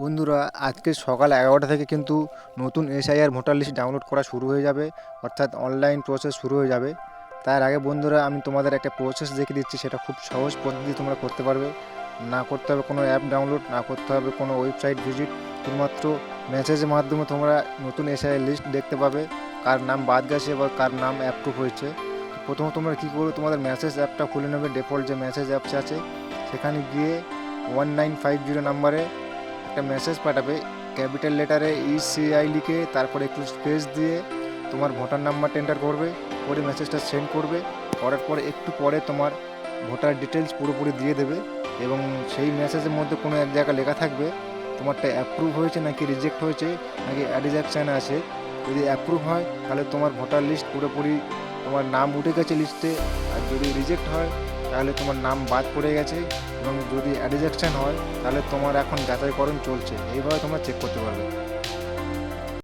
বন্ধুরা, আজকে সকাল 11টা থেকে কিন্তু নতুন এসআইআর ভোটার লিস্ট ডাউনলোড করা শুরু হয়ে যাবে, অর্থাৎ অনলাইন প্রসেস শুরু হয়ে যাবে। তার আগে বন্ধুরা, আমি তোমাদের একটা প্রসেস দেখিয়ে দিচ্ছি, সেটা খুব সহজ পদ্ধতি তোমরা করতে পারবে। না করতে হবে কোনো অ্যাপ ডাউনলোড, না করতে হবে কোনো ওয়েবসাইট ভিজিট, শুধুমাত্র মেসেজের মাধ্যমে তোমরা নতুন এসআইআর লিস্ট দেখতে পাবে, কার নাম বাদ গেছে বা কার নাম অ্যাপ্রুভ হয়েছে। প্রথমে তোমরা কী করবে, তোমাদের মেসেজ অ্যাপটা খুলে নেবে, ডিফল্ট যে মেসেজ অ্যাপস আছে সেখানে গিয়ে 1950 নাম্বারে একটা মেসেজ পাঠাবে, ক্যাপিটাল লেটারে ইসিআই লিখে তারপরে একটু স্পেস দিয়ে তোমার ভোটার নাম্বারটা এন্টার করবে, করে মেসেজটা সেন্ড করবে। করার পরে একটু পরে তোমার ভোটার ডিটেলস পুরোপুরি দিয়ে দেবে, এবং সেই মেসেজের মধ্যে কোনো এক জায়গায় লেখা থাকবে তোমারটা অ্যাপ্রুভ হয়েছে নাকি রিজেক্ট হয়েছে নাকি অ্যাডিজেকশান আছে। যদি অ্যাপ্রুভ হয় তাহলে তোমার ভোটার লিস্ট পুরোপুরি তোমার নাম উঠে গেছে লিস্টে, আর যদি রিজেক্ট হয় তাহলে তোমার নাম বাদ পড়ে গেছে, এবং যদি অ্যাডিজেকশান হয় তাহলে তোমার এখন যাচাইকরণ চলছে। এইভাবে তোমরা চেক করতে পারবে।